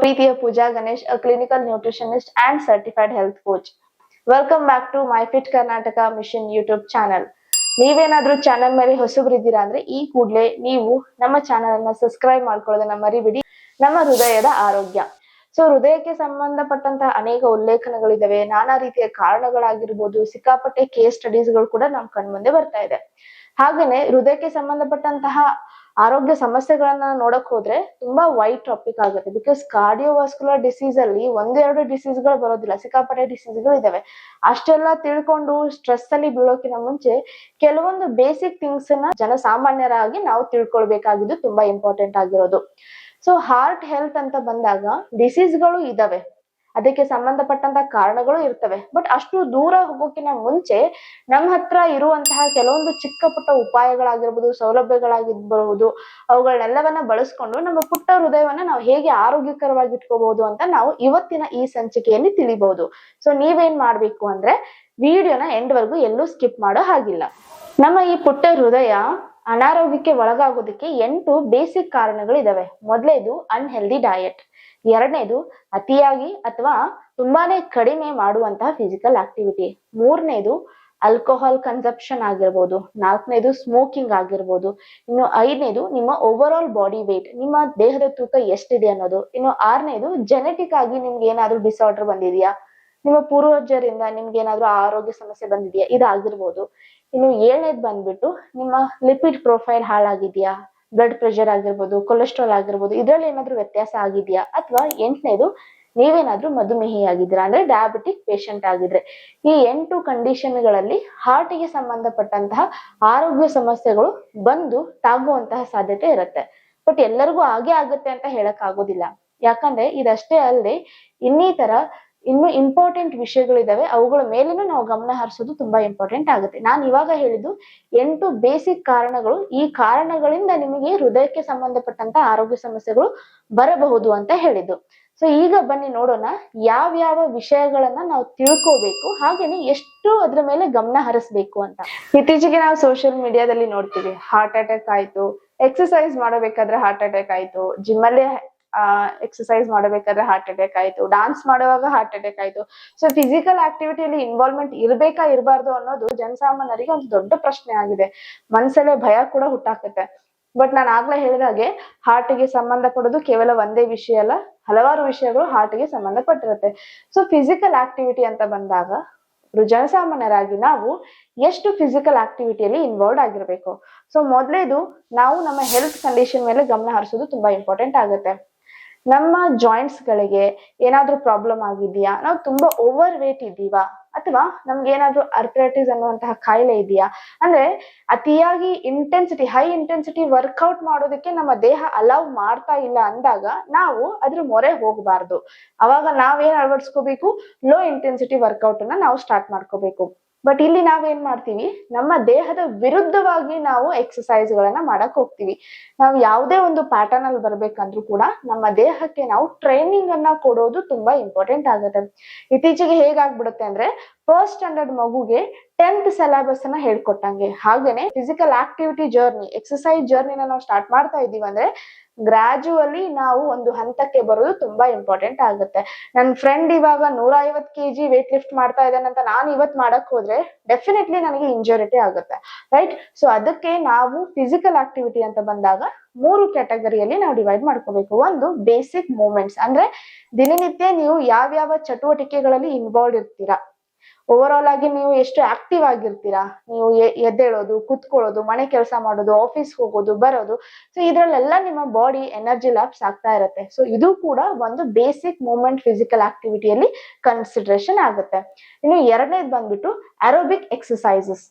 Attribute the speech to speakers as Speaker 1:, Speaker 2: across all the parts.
Speaker 1: ಪ್ರೀತಿಯ ಪೂಜಾ Ganesh, a clinical nutritionist and certified health coach. Welcome back to My Fit Karnataka Mission YouTube channel. ನೀವೇನಾದ್ರೂ channel ಮೇಲೆ ಹೊಸಬರಿದ್ದೀರಾ ಅಂದ್ರೆ ಈ ಕೂಡಲೇ ನೀವು ನಮ್ಮ ಚಾನಲ್ ಅನ್ನ ಸಬ್ಸ್ಕ್ರೈಬ್ ಮಾಡ್ಕೊಳ್ಳೋದನ್ನ ಮರಿಬೇಡಿ. ನಮ್ಮ ಹೃದಯದ ಆರೋಗ್ಯ. ಸೊ ಹೃದಯಕ್ಕೆ ಸಂಬಂಧಪಟ್ಟಂತಹ ಅನೇಕ ಉಲ್ಲೇಖನಗಳಿದಾವೆ, ನಾನಾ ರೀತಿಯ ಕಾರಣಗಳಾಗಿರ್ಬೋದು, ಸಿಕ್ಕಾಪಟ್ಟೆ ಕೇಸ್ ಸ್ಟಡೀಸ್ಗಳು ಕೂಡ ನಮ್ ಕಣ್ಮುಂದೆ ಬರ್ತಾ ಇದೆ. ಹಾಗೇನೆ ಹೃದಯಕ್ಕೆ ಸಂಬಂಧಪಟ್ಟಂತಹ ಆರೋಗ್ಯ ಸಮಸ್ಯೆಗಳನ್ನ ನೋಡಕ್ ಹೋದ್ರೆ ತುಂಬಾ ವೈಡ್ ಟಾಪಿಕ್ ಆಗುತ್ತೆ. ಬಿಕಾಸ್ ಕಾರ್ಡಿಯೋವಾಸ್ಕ್ಯುಲರ್ ಡಿಸೀಸ್ ಅಲ್ಲಿ ಒಂದೆರಡು ಡಿಸೀಸ್ ಗಳು ಬರೋದಿಲ್ಲ, ಸಿಕ್ಕಾಪಟ್ಟೆ ಡಿಸೀಸ್ ಗಳು ಇದಾವೆ. ಅಷ್ಟೆಲ್ಲ ತಿಳ್ಕೊಂಡು ಸ್ಟ್ರೆಸ್ ಅಲ್ಲಿ ಬೀಳೋಕಿನ ಮುಂಚೆ ಕೆಲವೊಂದು ಬೇಸಿಕ್ ಥಿಂಗ್ಸ್ ನ ಜನಸಾಮಾನ್ಯರಾಗಿ ನಾವು ತಿಳ್ಕೊಳ್ಬೇಕಾಗಿದ್ದು ತುಂಬಾ ಇಂಪಾರ್ಟೆಂಟ್ ಆಗಿರೋದು. ಸೊ ಹಾರ್ಟ್ ಹೆಲ್ತ್ ಅಂತ ಬಂದಾಗ ಡಿಸೀಸ್ ಗಳು ಇದಾವೆ, ಅದಕ್ಕೆ ಸಂಬಂಧಪಟ್ಟಂತ ಕಾರಣಗಳು ಇರ್ತವೆ. ಬಟ್ ಅಷ್ಟು ದೂರ ಹೋಗೋಕಿನ ಮುಂಚೆ ನಮ್ಮ ಹತ್ರ ಇರುವಂತಹ ಕೆಲವೊಂದು ಚಿಕ್ಕ ಪುಟ್ಟ ಉಪಾಯಗಳಾಗಿರ್ಬೋದು, ಸೌಲಭ್ಯಗಳಾಗಿರ್ಬಹುದು, ಅವುಗಳನ್ನೆಲ್ಲವನ್ನ ಬಳಸ್ಕೊಂಡು ನಮ್ಮ ಪುಟ್ಟ ಹೃದಯವನ್ನ ನಾವು ಹೇಗೆ ಆರೋಗ್ಯಕರವಾಗಿ ಇಟ್ಕೋಬಹುದು ಅಂತ ನಾವು ಇವತ್ತಿನ ಈ ಸಂಚಿಕೆಯಲ್ಲಿ ತಿಳಿಬಹುದು. ಸೊ ನೀವೇನ್ ಮಾಡ್ಬೇಕು ಅಂದ್ರೆ ವಿಡಿಯೋನ ಎಂಡ್ ವರ್ಗು ಎಲ್ಲೂ ಸ್ಕಿಪ್ ಮಾಡೋ ಹಾಗಿಲ್ಲ. ನಮ್ಮ ಈ ಪುಟ್ಟ ಹೃದಯ ಅನಾರೋಗ್ಯಕ್ಕೆ ಒಳಗಾಗೋದಕ್ಕೆ 8 ಬೇಸಿಕ್ ಕಾರಣಗಳಿದಾವೆ. ಮೊದಲೇದು ಅನ್ಹೆಲ್ದಿ ಡಯಟ್, ಎರಡನೇದು ಅತಿಯಾಗಿ ಅಥವಾ ತುಂಬಾನೇ ಕಡಿಮೆ ಮಾಡುವಂತಹ ಫಿಸಿಕಲ್ ಆಕ್ಟಿವಿಟಿ, ಮೂರನೇದು ಆಲ್ಕೋಹಾಲ್ ಕನ್ಸಂಪ್ಷನ್ ಆಗಿರ್ಬೋದು, ನಾಲ್ಕನೇದು ಸ್ಮೋಕಿಂಗ್ ಆಗಿರ್ಬೋದು, ಇನ್ನು ಐದನೇದು ನಿಮ್ಮ ಓವರ್ ಆಲ್ ಬಾಡಿ ವೇಟ್, ನಿಮ್ಮ ದೇಹದ ತೂಕ ಎಷ್ಟಿದೆ ಅನ್ನೋದು, ಇನ್ನು ಆರನೇದು ಜೆನೆಟಿಕ್ ಆಗಿ ನಿಮ್ಗೆ ಏನಾದ್ರೂ ಡಿಸಾರ್ಡರ್ ಬಂದಿದ್ಯಾ, ನಿಮ್ಮ ಪೂರ್ವಜರಿಂದ ನಿಮ್ಗೆ ಏನಾದ್ರೂ ಆರೋಗ್ಯ ಸಮಸ್ಯೆ ಬಂದಿದ್ಯಾ ಇದಾಗಿರ್ಬೋದು, ಇನ್ನು ಏಳನೇದು ಬಂದ್ಬಿಟ್ಟು ನಿಮ್ಮ ಲಿಪಿಡ್ ಪ್ರೊಫೈಲ್ ಹಾಳಾಗಿದ್ಯಾ, ಬ್ಲಡ್ ಪ್ರೆಷರ್ ಆಗಿರ್ಬೋದು, ಕೊಲೆಸ್ಟ್ರಾಲ್ ಆಗಿರ್ಬೋದು, ಇದ್ರಲ್ಲಿ ಏನಾದ್ರೂ ವ್ಯತ್ಯಾಸ ಆಗಿದ್ಯಾ, ಅಥವಾ ಎಂಟನೇದು ನೀವೇನಾದ್ರೂ ಮಧುಮೇಹಿ ಆಗಿದ್ದೀರಾ ಅಂದ್ರೆ ಡಯಾಬಿಟಿಕ್ ಪೇಷಂಟ್ ಆಗಿದ್ರೆ. ಈ 8 ಕಂಡೀಷನ್ಗಳಲ್ಲಿ ಹಾರ್ಟಿಗೆ ಸಂಬಂಧಪಟ್ಟಂತಹ ಆರೋಗ್ಯ ಸಮಸ್ಯೆಗಳು ಬಂದು ತಾಗುವಂತಹ ಸಾಧ್ಯತೆ ಇರುತ್ತೆ. ಬಟ್ ಎಲ್ಲರಿಗೂ ಹಾಗೆ ಆಗುತ್ತೆ ಅಂತ ಹೇಳಕ್ ಆಗೋದಿಲ್ಲ. ಯಾಕಂದ್ರೆ ಇದಷ್ಟೇ ಅಲ್ಲದೆ ಇನ್ನಿತರ ಇನ್ನು ಇಂಪಾರ್ಟೆಂಟ್ ವಿಷಯಗಳಿದಾವೆ, ಅವುಗಳ ಮೇಲೇನು ನಾವು ಗಮನ ಹರಿಸೋದು ತುಂಬಾ ಇಂಪಾರ್ಟೆಂಟ್ ಆಗುತ್ತೆ. ನಾನು ಇವಾಗ ಹೇಳಿದ್ದು 8 ಬೇಸಿಕ್ ಕಾರಣಗಳು. ಈ ಕಾರಣಗಳಿಂದ ನಿಮಗೆ ಹೃದಯಕ್ಕೆ ಸಂಬಂಧಪಟ್ಟಂತ ಆರೋಗ್ಯ ಸಮಸ್ಯೆಗಳು ಬರಬಹುದು ಅಂತ ಹೇಳಿದ್ದು. ಸೊ ಈಗ ಬನ್ನಿ ನೋಡೋಣ ಯಾವ್ಯಾವ ವಿಷಯಗಳನ್ನ ನಾವು ತಿಳ್ಕೋಬೇಕು, ಹಾಗೇನೆ ಎಷ್ಟು ಅದ್ರ ಮೇಲೆ ಗಮನ ಹರಿಸ್ಬೇಕು ಅಂತ. ಇತ್ತೀಚೆಗೆ ನಾವು ಸೋಷಿಯಲ್ ಮೀಡಿಯಾದಲ್ಲಿ ನೋಡ್ತೀವಿ, ಹಾರ್ಟ್ ಅಟ್ಯಾಕ್ ಆಯ್ತು, ಎಕ್ಸರ್ಸೈಸ್ ಮಾಡಬೇಕಾದ್ರೆ ಹಾರ್ಟ್ ಅಟ್ಯಾಕ್ ಆಯ್ತು, ಜಿಮ್ ಅಲ್ಲೇ ಎಕ್ಸರ್ಸೈಸ್ ಮಾಡಬೇಕಾದ್ರೆ ಹಾರ್ಟ್ ಅಟ್ಯಾಕ್ ಆಯ್ತು, ಡಾನ್ಸ್ ಮಾಡುವಾಗ ಹಾರ್ಟ್ ಅಟ್ಯಾಕ್ ಆಯ್ತು. ಸೊ ಫಿಸಿಕಲ್ ಆಕ್ಟಿವಿಟಿಯಲ್ಲಿ ಇನ್ವಾಲ್ವ್ಮೆಂಟ್ ಇರ್ಬೇಕಾ ಇರಬಾರ್ದು ಅನ್ನೋದು ಜನಸಾಮಾನ್ಯರಿಗೆ ಒಂದು ದೊಡ್ಡ ಪ್ರಶ್ನೆ ಆಗಿದೆ. ಮನ್ಸಲ್ಲೇ ಭಯ ಕೂಡ ಹುಟ್ಟಾಕತ್ತೆ. ಬಟ್ ನಾನು ಆಗ್ಲೇ ಹೇಳಿದಾಗೆ ಹಾರ್ಟ್ಗೆ ಸಂಬಂಧಪಡೋದು ಕೇವಲ ಒಂದೇ ವಿಷಯ ಅಲ್ಲ, ಹಲವಾರು ವಿಷಯಗಳು ಹಾರ್ಟ್ಗೆ ಸಂಬಂಧಪಟ್ಟಿರುತ್ತೆ. ಸೊ ಫಿಸಿಕಲ್ ಆಕ್ಟಿವಿಟಿ ಅಂತ ಬಂದಾಗ ಜನಸಾಮಾನ್ಯರಾಗಿ ನಾವು ಎಷ್ಟು ಫಿಸಿಕಲ್ ಆಕ್ಟಿವಿಟಿಯಲ್ಲಿ ಇನ್ವಾಲ್ವ್ ಆಗಿರ್ಬೇಕು. ಸೊ ಮೊದಲೇದು ನಾವು ನಮ್ಮ ಹೆಲ್ತ್ ಕಂಡೀಷನ್ ಮೇಲೆ ಗಮನ ಹರಿಸೋದು ತುಂಬಾ ಇಂಪಾರ್ಟೆಂಟ್ ಆಗುತ್ತೆ. ನಮ್ಮ ಜಾಯಿಂಟ್ಸ್ ಗಳಿಗೆ ಏನಾದ್ರೂ ಪ್ರಾಬ್ಲಮ್ ಆಗಿದ್ಯಾ, ನಾವು ತುಂಬಾ ಓವರ್ ವೇಟ್ ಇದ್ದೀವಾ, ಅಥವಾ ನಮ್ಗೆ ಏನಾದ್ರೂ ಅರ್ಥರೈಟಿಸ್ ಅನ್ನುವಂತಹ ಕಾಯಿಲೆ ಇದೆಯಾ, ಅಂದ್ರೆ ಅತಿಯಾಗಿ ಹೈ ಇಂಟೆನ್ಸಿಟಿ ವರ್ಕೌಟ್ ಮಾಡೋದಕ್ಕೆ ನಮ್ಮ ದೇಹ ಅಲೌ ಮಾಡ್ತಾ ಇಲ್ಲ ಅಂದಾಗ ನಾವು ಅದ್ರ ಮೊರೆ ಹೋಗಬಾರ್ದು. ಅವಾಗ ನಾವೇನ್ ಅಳವಡಿಸ್ಕೋಬೇಕು, ಲೋ ಇಂಟೆನ್ಸಿಟಿ ವರ್ಕೌಟ್ ಅನ್ನ ನಾವು ಸ್ಟಾರ್ಟ್ ಮಾಡ್ಕೋಬೇಕು. ಬಟ್ ಇಲ್ಲಿ ನಾವೇನ್ ಮಾಡ್ತೀವಿ, ನಮ್ಮ ದೇಹದ ವಿರುದ್ಧವಾಗಿ ನಾವು ಎಕ್ಸಸೈಸ್ ಗಳನ್ನ ಮಾಡಕ್ ಹೋಗ್ತೀವಿ. ನಾವು ಯಾವುದೇ ಒಂದು ಪ್ಯಾಟರ್ನ್ ಅಲ್ಲಿ ಬರ್ಬೇಕಂದ್ರೂ ಕೂಡ ನಮ್ಮ ದೇಹಕ್ಕೆ ನಾವು ಟ್ರೈನಿಂಗ್ ಅನ್ನ ಕೊಡೋದು ತುಂಬಾ ಇಂಪಾರ್ಟೆಂಟ್ ಆಗುತ್ತೆ. ಇತ್ತೀಚೆಗೆ ಹೇಗಾಗ್ಬಿಡುತ್ತೆ ಅಂದ್ರೆ ಫಸ್ಟ್ ಸ್ಟ್ಯಾಂಡರ್ಡ್ ಮಗುಗೆ 10th ಸಿಲೆಬಸ್ ಅನ್ನ ಹೇಳ್ಕೊಟ್ಟಂಗೆ, ಹಾಗೇನೆ ಫಿಸಿಕಲ್ ಆಕ್ಟಿವಿಟಿ ಜರ್ನಿ, ಎಕ್ಸಸೈಸ್ ಜರ್ನಿನ ನಾವು ಸ್ಟಾರ್ಟ್ ಮಾಡ್ತಾ ಇದೀವಿ ಅಂದ್ರೆ ಗ್ರಾಜುವಲಿ ನಾವು ಒಂದು ಹಂತಕ್ಕೆ ಬರೋದು ತುಂಬಾ ಇಂಪಾರ್ಟೆಂಟ್ ಆಗುತ್ತೆ. ನನ್ನ ಫ್ರೆಂಡ್ ಇವಾಗ 150 kg ವೇಟ್ ಲಿಫ್ಟ್ ಮಾಡ್ತಾ ಇದ್ದಾನಂತ ನಾನು ಇವತ್ ಮಾಡಕ್ ಹೋದ್ರೆ ಡೆಫಿನೆಟ್ಲಿ ನನಗೆ ಇಂಜುರಿಟಿ ಆಗುತ್ತೆ, ರೈಟ್? ಸೊ ಅದಕ್ಕೆ ನಾವು ಫಿಸಿಕಲ್ ಆಕ್ಟಿವಿಟಿ ಅಂತ ಬಂದಾಗ 3 ಕ್ಯಾಟಗರಿಯಲ್ಲಿ ನಾವು ಡಿವೈಡ್ ಮಾಡ್ಕೋಬೇಕು. ಒಂದು ಬೇಸಿಕ್ ಮೂವ್ಮೆಂಟ್ಸ್, ಅಂದ್ರೆ ದಿನನಿತ್ಯ ನೀವು ಯಾವ್ಯಾವ ಚಟುವಟಿಕೆಗಳಲ್ಲಿ ಇನ್ವಾಲ್ವ್ ಇರ್ತೀರಾ, ಓವರ್ ಆಲ್ ಆಗಿ ನೀವು ಎಷ್ಟು ಆಕ್ಟಿವ್ ಆಗಿರ್ತೀರಾ, ನೀವು ಎದ್ದೇಳೋದು, ಕುತ್ಕೊಳ್ಳೋದು, ಮನೆ ಕೆಲಸ ಮಾಡೋದು, ಆಫೀಸ್ ಹೋಗೋದು ಬರೋದು, ಸೊ ಇದ್ರಲ್ಲೆಲ್ಲ ನಿಮ್ಮ ಬಾಡಿ ಎನರ್ಜಿ ಲ್ಯಾಪ್ಸ್ ಆಗ್ತಾ ಇರುತ್ತೆ. ಸೊ ಇದು ಕೂಡ ಒಂದು ಬೇಸಿಕ್ ಮೂವ್ಮೆಂಟ್ ಫಿಸಿಕಲ್ ಆಕ್ಟಿವಿಟಿಯಲ್ಲಿ ಕನ್ಸಿಡರೇಷನ್ ಆಗುತ್ತೆ. ಇನ್ನು ಎರಡನೇದು ಬಂದ್ಬಿಟ್ಟು ಅರೋಬಿಕ್ ಎಕ್ಸಸೈಸಸ್.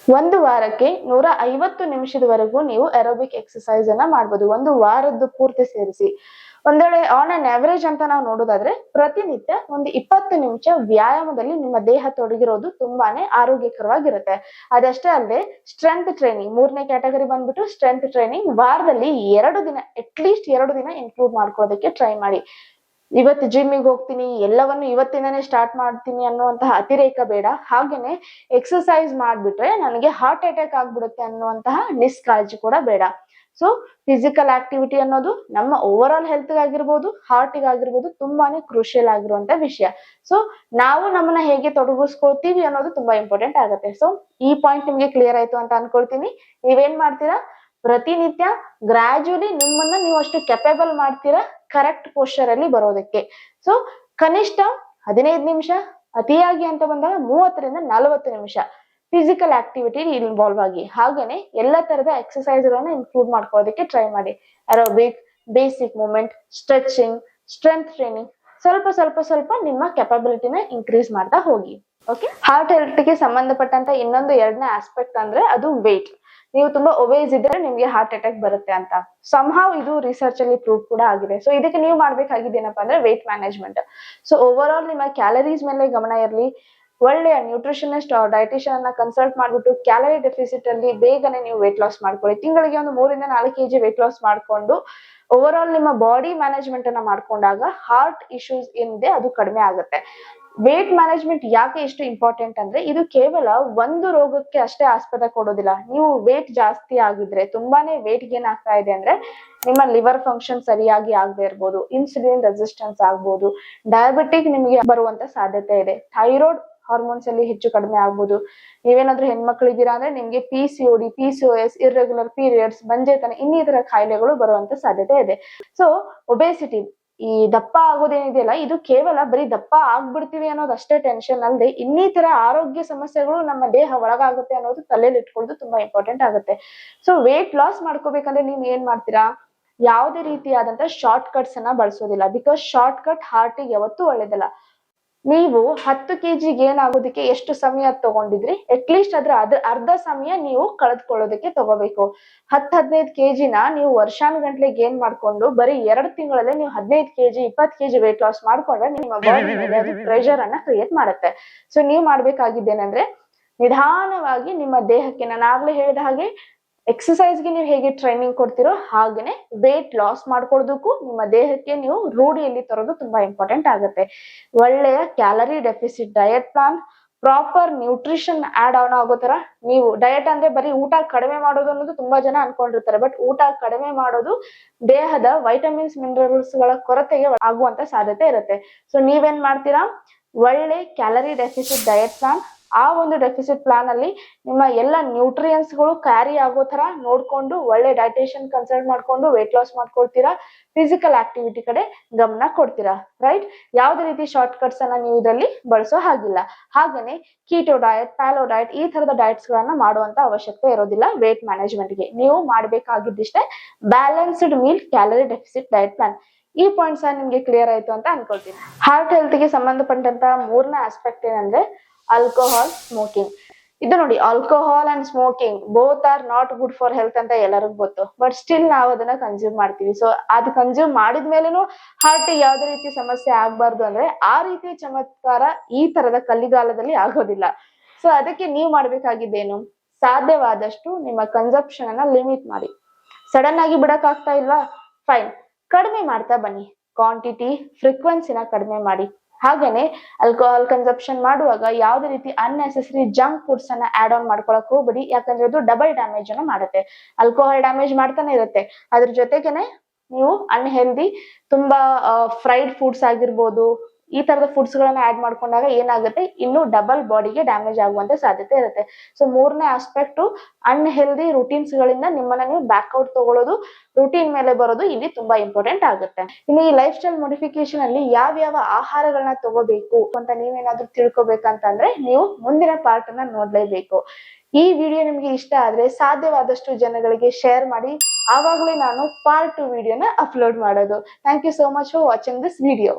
Speaker 1: ಒಂದು ವಾರಕ್ಕೆ 150 ನಿಮಿಷದವರೆಗೂ ನೀವು ಅರೋಬಿಕ್ ಎಕ್ಸಸೈಸ್ ಅನ್ನ ಮಾಡ್ಬೋದು, ಒಂದು ವಾರದ್ದು ಪೂರ್ತಿ ಸೇರಿಸಿ. ಒಂದ್ ವೇಳೆ ಆನ್ ಅನ್ ಅವರೇಜ್ ಅಂತ ನಾವು ನೋಡೋದಾದ್ರೆ ಪ್ರತಿನಿತ್ಯ ಒಂದು 20 ನಿಮಿಷ ವ್ಯಾಯಾಮದಲ್ಲಿ ನಿಮ್ಮ ದೇಹ ತೊಡಗಿರೋದು ತುಂಬಾನೇ ಆರೋಗ್ಯಕರವಾಗಿರುತ್ತೆ. ಅದಷ್ಟೇ ಅಲ್ಲದೆ ಸ್ಟ್ರೆಂತ್ ಟ್ರೈನಿಂಗ್, 3ನೇ ಕ್ಯಾಟಗರಿ ಬಂದ್ಬಿಟ್ಟು ಸ್ಟ್ರೆಂತ್ ಟ್ರೈನಿಂಗ್, ವಾರದಲ್ಲಿ 2 ದಿನ, ಅಟ್ಲೀಸ್ಟ್ 2 ದಿನ ಇನ್ಕ್ಲೂಡ್ ಮಾಡ್ಕೊಳ್ಳೋದಕ್ಕೆ ಟ್ರೈ ಮಾಡಿ. ಇವತ್ತು ಜಿಮ್ಮಿಗೆ ಹೋಗ್ತೀನಿ, ಎಲ್ಲವನ್ನು ಇವತ್ತಿಂದಾನೇ ಸ್ಟಾರ್ಟ್ ಮಾಡ್ತೀನಿ ಅನ್ನುವಂತಹ ಅತಿರೇಕ ಬೇಡ. ಹಾಗೇನೆ ಎಕ್ಸರ್ಸೈಸ್ ಮಾಡ್ಬಿಟ್ರೆ ನನಗೆ ಹಾರ್ಟ್ ಅಟ್ಯಾಕ್ ಆಗ್ಬಿಡುತ್ತೆ ಅನ್ನುವಂತಹ ನಿಷ್ಕಾಳಜಿ ಕೂಡ ಬೇಡ. ಸೊ ಫಿಸಿಕಲ್ ಆಕ್ಟಿವಿಟಿ ಅನ್ನೋದು ನಮ್ಮ ಓವರ್ ಆಲ್ ಹೆಲ್ತ್ ಆಗಿರ್ಬೋದು, ಹಾರ್ಟಿಗಾಗಿರ್ಬೋದು ತುಂಬಾನೇ ಕ್ರೂಷಿಯಲ್ ಆಗಿರುವಂತ ವಿಷಯ. ಸೊ ನಾವು ನಮ್ಮನ್ನ ಹೇಗೆ ತೊಡಗಿಸ್ಕೊಳ್ತೀವಿ ಅನ್ನೋದು ತುಂಬಾ ಇಂಪಾರ್ಟೆಂಟ್ ಆಗುತ್ತೆ. ಸೊ ಈ ಪಾಯಿಂಟ್ ನಿಮ್ಗೆ ಕ್ಲಿಯರ್ ಆಯ್ತು ಅಂತ ಅನ್ಕೊಳ್ತೀನಿ. ನೀವೇನ್ ಮಾಡ್ತೀರಾ, ಪ್ರತಿನಿತ್ಯ ಗ್ರಾಜುಯಲಿ ನಿಮ್ಮನ್ನ ನೀವು ಅಷ್ಟು ಕೆಪೇಬಲ್ ಮಾಡ್ತೀರಾ ಕರೆಕ್ಟ್ ಪೋಸ್ಚರ್ ಅಲ್ಲಿ ಬರೋದಕ್ಕೆ. ಸೊ ಕನಿಷ್ಠ 15 ನಿಮಿಷ, ಅತಿಯಾಗಿ ಅಂತ ಬಂದಾಗ 30 ರಿಂದ 40 ನಿಮಿಷ ಫಿಸಿಕಲ್ ಆಕ್ಟಿವಿಟಿ ಇನ್ವಾಲ್ವ್ ಆಗಿ, ಹಾಗೇನೆ ಎಲ್ಲಾ ತರದ ಎಕ್ಸರ್ಸೈಸ್ ಗಳನ್ನ ಇನ್ಕ್ಲೂಡ್ ಮಾಡ್ಕೊಳ್ಳೋದಕ್ಕೆ ಟ್ರೈ ಮಾಡಿ. Aerobic, basic movement, stretching, strength training, ಸ್ವಲ್ಪ ನಿಮ್ಮ ಕೆಪಬಿಲಿಟಿನ ಇನ್ಕ್ರೀಸ್ ಮಾಡ್ತಾ ಹೋಗಿ. ಓಕೆ, ಹಾರ್ಟ್ ಹೆಲ್ತ್ ಗೆ ಸಂಬಂಧಪಟ್ಟಂತ ಇನ್ನೊಂದು 2ನೇ ಆಸ್ಪೆಕ್ಟ್ ಅಂದ್ರೆ ಅದು ವೇಟ್. ನೀವು ತುಂಬಾ ಒಬೇಸ್ ಇದ್ರೆ ನಿಮ್ಗೆ ಹಾರ್ಟ್ ಅಟ್ಯಾಕ್ ಬರುತ್ತೆ ಅಂತ ಸಂಹಾವ್ ಇದು ರಿಸರ್ಚ್ ಅಲ್ಲಿ ಪ್ರೂವ್ ಕೂಡ ಆಗಿದೆ. ಸೊ ಇದಕ್ಕೆ ನೀವು ಮಾಡ್ಬೇಕಾಗಿದ್ದೇನಪ್ಪ ಅಂದ್ರೆ weight management. So over all ನಿಮ್ಮ ಕ್ಯಾಲರೀಸ್ ಮೇಲೆ ಗಮನ ಇರಲಿ. ಒಳ್ಳೆಯ ನ್ಯೂಟ್ರಿಷನಿಸ್ಟ್ ಡೈಟಿಷಿಯನ್ ಅನ್ನ ಕನ್ಸಲ್ಟ್ ಮಾಡ್ಬಿಟ್ಟು ಕ್ಯಾಲರಿ ಡೆಫಿಸಿಟ್ ಅಲ್ಲಿ ಬೇಗನೆ ನೀವು ವೇಟ್ ಲಾಸ್ ಮಾಡ್ಕೊಳ್ಳಿ. ತಿಂಗಳಿಗೆ ಒಂದು 3 ರಿಂದ 4 kg ವೇಟ್ ಲಾಸ್ ಮಾಡ್ಕೊಂಡು ಓವರ್ ಆಲ್ ನಿಮ್ಮ ಬಾಡಿ ಮ್ಯಾನೇಜ್ಮೆಂಟ್ ಅನ್ನ ಮಾಡ್ಕೊಂಡಾಗ ಹಾರ್ಟ್ ಇಶ್ಯೂಸ್ ಏನಿದೆ ಅದು ಕಡಿಮೆ ಆಗುತ್ತೆ. ವೇಟ್ ಮ್ಯಾನೇಜ್ಮೆಂಟ್ ಯಾಕೆ ಇಷ್ಟು ಇಂಪಾರ್ಟೆಂಟ್ ಅಂದ್ರೆ ಇದು ಕೇವಲ ಒಂದು ರೋಗಕ್ಕೆ ಅಷ್ಟೇ ಆಸ್ಪದ ಕೊಡೋದಿಲ್ಲ. ನೀವು ವೇಟ್ ಜಾಸ್ತಿ ಆಗಿದ್ರೆ, ತುಂಬಾನೇ ವೇಟ್ ಗೇನ್ ಆಗ್ತಾ ಇದೆ ಅಂದ್ರೆ ನಿಮ್ಮ ಲಿವರ್ ಫಂಕ್ಷನ್ ಸರಿಯಾಗಿ ಆಗದೆ ಇರ್ಬೋದು, ಇನ್ಸುಲಿನ್ ರೆಸಿಸ್ಟೆನ್ಸ್ ಆಗ್ಬೋದು, ಡಯಾಬಿಟಿಕ್ ನಿಮಗೆ ಬರುವಂತ ಸಾಧ್ಯತೆ ಇದೆ, ಥೈರಾಯ್ಡ್ ಹಾರ್ಮೋನ್ಸ್ ಅಲ್ಲಿ ಹೆಚ್ಚು ಕಡಿಮೆ ಆಗ್ಬೋದು. ನೀವೇನಾದ್ರೂ ಹೆಣ್ಮಕ್ಳಿದ್ದೀರಾ ಅಂದ್ರೆ ನಿಮ್ಗೆ PCOD, PCOS, ಇರ್ರೆಗ್ಯುಲರ್ ಪೀರಿಯಡ್ಸ್, ಬಂಜೆತನ ಇನ್ನಿತರ ಕಾಯಿಲೆಗಳು ಬರುವಂತ ಸಾಧ್ಯತೆ ಇದೆ. ಸೊ ಒಬೇಸಿಟಿ, ಈ ದಪ್ಪ ಆಗೋದೇನಿದೆಯಲ್ಲ ಇದು ಕೇವಲ ಬರೀ ದಪ್ಪ ಆಗ್ಬಿಡ್ತೀವಿ ಅನ್ನೋದು ಅಷ್ಟೇ ಟೆನ್ಷನ್ ಅಲ್ಲದೆ ಇನ್ನಿತರ ಆರೋಗ್ಯ ಸಮಸ್ಯೆಗಳು ನಮ್ಮ ದೇಹ ಒಳಗಾಗುತ್ತೆ ಅನ್ನೋದು ತಲೆಯಲ್ಲಿ ಇಟ್ಕೊಳ್ಳೋದು ತುಂಬಾ ಇಂಪಾರ್ಟೆಂಟ್ ಆಗುತ್ತೆ. ಸೊ ವೇಟ್ ಲಾಸ್ ಮಾಡ್ಕೋಬೇಕಂದ್ರೆ ನೀವ್ ಏನ್ ಮಾಡ್ತೀರಾ, ಯಾವುದೇ ರೀತಿಯಾದಂತ ಶಾರ್ಟ್ ಕಟ್ಸ್ ಅನ್ನ ಬಳಸೋದಿಲ್ಲ. ಬಿಕಾಸ್ ಶಾರ್ಟ್ ಕಟ್ ಹಾರ್ಟಿಗೆ ಯಾವತ್ತೂ ಒಳ್ಳೇದಲ್ಲ. ನೀವು 10 kg ಗೇನ್ ಆಗೋದಕ್ಕೆ ಎಷ್ಟು ಸಮಯ ತಗೊಂಡಿದ್ರಿ, ಅಟ್ಲೀಸ್ಟ್ ಅದ್ರ ಅರ್ಧ ಸಮಯ ನೀವು ಕಳೆದುಕೊಳ್ಳೋದಕ್ಕೆ ತಗೋಬೇಕು. 10-15 kg ನೀವು ವರ್ಷಾನುಗಂಟ್ಲೆ ಗೇನ್ ಮಾಡ್ಕೊಂಡು ಬರೀ 2 ತಿಂಗಳಲ್ಲಿ ನೀವು 15 kg 20 kg ವೇಟ್ ಲಾಸ್ ಮಾಡ್ಕೊಂಡ್ರೆ ನಿಮ್ಮ ಬಾಡಿ ಮೇಲೆ ಅದು ಪ್ರೆಷರ್ ಅನ್ನ ಕ್ರಿಯೇಟ್ ಮಾಡುತ್ತೆ. ಸೊ ನೀವು ಮಾಡ್ಬೇಕಾಗಿದ್ದೇನೆಂದ್ರೆ ನಿಧಾನವಾಗಿ ನಿಮ್ಮ ದೇಹಕ್ಕೆ, ನಾನು ಆಗ್ಲೇ ಹೇಳಿದ ಹಾಗೆ ಎಕ್ಸಸೈಸ್ ಗೆ ನೀವು ಹೇಗೆ ಟ್ರೈನಿಂಗ್ ಕೊಡ್ತಿರೋ ಹಾಗೇನೆ ವೇಟ್ ಲಾಸ್ ಮಾಡ್ಕೊಳ್ಳೋದಕ್ಕೂ ನಿಮ್ಮ ದೇಹಕ್ಕೆ ನೀವು ರೂಢಿಯಲ್ಲಿ ತರೋದು ತುಂಬಾ ಇಂಪಾರ್ಟೆಂಟ್ ಆಗುತ್ತೆ. ಒಳ್ಳೆಯ calorie deficit diet plan, proper nutrition add on ಆಗೋ ತರ. ನೀವು ಡಯಟ್ ಅಂದ್ರೆ ಬರೀ ಊಟ ಕಡಿಮೆ ಮಾಡೋದು ಅನ್ನೋದು ತುಂಬಾ ಜನ ಅನ್ಕೊಂಡಿರ್ತಾರೆ. ಬಟ್ ಊಟ ಕಡಿಮೆ ಮಾಡೋದು ದೇಹದ ವೈಟಮಿನ್ಸ್ ಮಿನರಲ್ಸ್ ಗಳ ಕೊರತೆಗೆ ಆಗುವಂತ ಸಾಧ್ಯತೆ ಇರುತ್ತೆ. ಸೊ ನೀವೇನ್ ಮಾಡ್ತೀರಾ, ಒಳ್ಳೆ ಕ್ಯಾಲರಿ ಡೆಫಿಸಿಟ್ ಡಯಟ್ ಪ್ಲಾನ್, ಆ ಒಂದು ಡೆಫಿಸಿಟ್ ಪ್ಲಾನ್ ಅಲ್ಲಿ ನಿಮ್ಮ ಎಲ್ಲ ನ್ಯೂಟ್ರಿಯನ್ಸ್ ಗಳು ಕ್ಯಾರಿ ಆಗೋ ತರ ನೋಡ್ಕೊಂಡು ಒಳ್ಳೆ ಡೈಟೇಷನ್ ಕನ್ಸಲ್ಟ್ ಮಾಡ್ಕೊಂಡು ವೇಟ್ ಲಾಸ್ ಮಾಡ್ಕೊಳ್ತೀರಾ. ಫಿಸಿಕಲ್ ಆಕ್ಟಿವಿಟಿ ಕಡೆ ಗಮನ ಕೊಡ್ತೀರಾ. ರೈಟ್, ಯಾವ್ದೇ ರೀತಿ ಶಾರ್ಟ್ ಕಟ್ಸ್ ಅನ್ನ ನೀವು ಇದರಲ್ಲಿ ಬಳಸೋ ಹಾಗಿಲ್ಲ. ಹಾಗೇನೆ ಕೀಟೋ ಡಯಟ್, ಪ್ಯಾಲೋ ಡಯಟ್ ಈ ತರದ ಡಯಟ್ಸ್ ಗಳನ್ನ ಮಾಡುವಂತ ಅವಶ್ಯಕತೆ ಇರೋದಿಲ್ಲ. ವೇಟ್ ಮ್ಯಾನೇಜ್ಮೆಂಟ್ ಗೆ ನೀವು ಮಾಡ್ಬೇಕಾಗಿದ್ದಿಷ್ಟೇ balanced meal calorie deficit diet plan. ಈ ಪಾಯಿಂಟ್ಸ್ ನಿಮ್ಗೆ ಕ್ಲಿಯರ್ ಆಯ್ತು ಅಂತ ಅನ್ಕೊಳ್ತೀನಿ. ಹಾರ್ಟ್ ಹೆಲ್ತ್ ಗೆ ಸಂಬಂಧಪಟ್ಟಂತ 3ನೇ ಆಸ್ಪೆಕ್ಟ್ ಏನಂದ್ರೆ ಆಲ್ಕೋಹಾಲ್, ಸ್ಮೋಕಿಂಗ್. ಇದು ನೋಡಿ, alcohol and smoking both are not good for health ಅಂತ ಎಲ್ಲರಿಗೂ ಗೊತ್ತು. ಬಟ್ ಸ್ಟಿಲ್ ನಾವು ಅದನ್ನ ಕನ್ಸ್ಯೂಮ್ ಮಾಡ್ತೀವಿ. ಸೊ ಅದು ಕನ್ಸ್ಯೂಮ್ ಮಾಡಿದ್ಮೇಲೆನೂ ಹಾರ್ಟ್ ಯಾವ್ದೇ ರೀತಿ ಸಮಸ್ಯೆ ಆಗ್ಬಾರ್ದು ಅಂದ್ರೆ ಆ ರೀತಿ ಚಮತ್ಕಾರ ಈ ತರದ ಕಲಿಗಾಲದಲ್ಲಿ ಆಗೋದಿಲ್ಲ. ಸೊ ಅದಕ್ಕೆ ನೀವು ಮಾಡ್ಬೇಕಾಗಿದ್ದೇನು, ಸಾಧ್ಯವಾದಷ್ಟು ನಿಮ್ಮ ಕನ್ಸಂಪ್ಷನ್ ಅನ್ನ ಲಿಮಿಟ್ ಮಾಡಿ. ಸಡನ್ ಆಗಿ ಬಿಡಕ್ ಆಗ್ತಾ ಇಲ್ವಾ, ಫೈನ್, ಕಡಿಮೆ ಮಾಡ್ತಾ ಬನ್ನಿ. ಕ್ವಾಂಟಿಟಿ, ಫ್ರೀಕ್ವೆನ್ಸಿನ ಕಡಿಮೆ ಮಾಡಿ. ಹಾಗೇನೆ ಆಲ್ಕೋಹಾಲ್ ಕನ್ಸಂಪ್ಷನ್ ಮಾಡುವಾಗ ಯಾವುದೇ ರೀತಿ ಅನ್ನೆಸೆಸರಿ ಜಂಕ್ ಫುಡ್ಸ್ ಅನ್ನ ಆಡ್ ಆನ್ ಮಾಡ್ಕೊಳಕ್ ಹೋಗ್ಬೇಡಿ. ಯಾಕಂದ್ರೆ ಅದು ಡಬಲ್ ಡ್ಯಾಮೇಜ್ ಅನ್ನ ಮಾಡುತ್ತೆ. ಆಲ್ಕೋಹಾಲ್ ಡ್ಯಾಮೇಜ್ ಮಾಡ್ತಾನೆ ಇರುತ್ತೆ, ಅದ್ರ ಜೊತೆಗೇನೆ ನೀವು ಅನ್ಹೆಲ್ದಿ ತುಂಬಾ ಫ್ರೈಡ್ ಫುಡ್ಸ್ ಆಗಿರ್ಬೋದು, ಈ ತರದ ಫುಡ್ಸ್ ಗಳನ್ನ ಆಡ್ ಮಾಡ್ಕೊಂಡಾಗ ಏನಾಗುತ್ತೆ, ಇನ್ನು ಡಬಲ್ ಬಾಡಿಗೆ ಡ್ಯಾಮೇಜ್ ಆಗುವಂತ ಸಾಧ್ಯತೆ ಇರುತ್ತೆ. ಸೊ 3ನೇ ಆಸ್ಪೆಕ್ಟ್ ಅನ್ಹೆಲ್ದಿ ರುಟೀನ್ಸ್ ಗಳಿಂದ ನಿಮ್ಮನ್ನ ನೀವು ಬ್ಯಾಕ್ಔಟ್ ತಗೊಳ್ಳೋದು, ರುಟೀನ್ ಮೇಲೆ ಬರೋದು ಇಲ್ಲಿ ತುಂಬಾ ಇಂಪಾರ್ಟೆಂಟ್ ಆಗುತ್ತೆ. ಇನ್ನು ಈ ಲೈಫ್ ಸ್ಟೈಲ್ ಮಾಡಿಫಿಕೇಶನ್ ಅಲ್ಲಿ ಯಾವ ಆಹಾರಗಳನ್ನ ತಗೋಬೇಕು ಅಂತ ನೀವೇನಾದ್ರೂ ತಿಳ್ಕೊಬೇಕಂತಂದ್ರೆ ನೀವು ಮುಂದಿನ ಪಾರ್ಟ್ ಅನ್ನ ನೋಡ್ಲೇಬೇಕು. ಈ ವಿಡಿಯೋ ನಿಮ್ಗೆ ಇಷ್ಟ ಆದ್ರೆ ಸಾಧ್ಯವಾದಷ್ಟು ಜನಗಳಿಗೆ ಶೇರ್ ಮಾಡಿ. ಆವಾಗಲೇ ನಾನು ಪಾರ್ಟ್ 2 ವಿಡಿಯೋನ ಅಪ್ಲೋಡ್ ಮಾಡೋದು. Thank you so much for watching this video.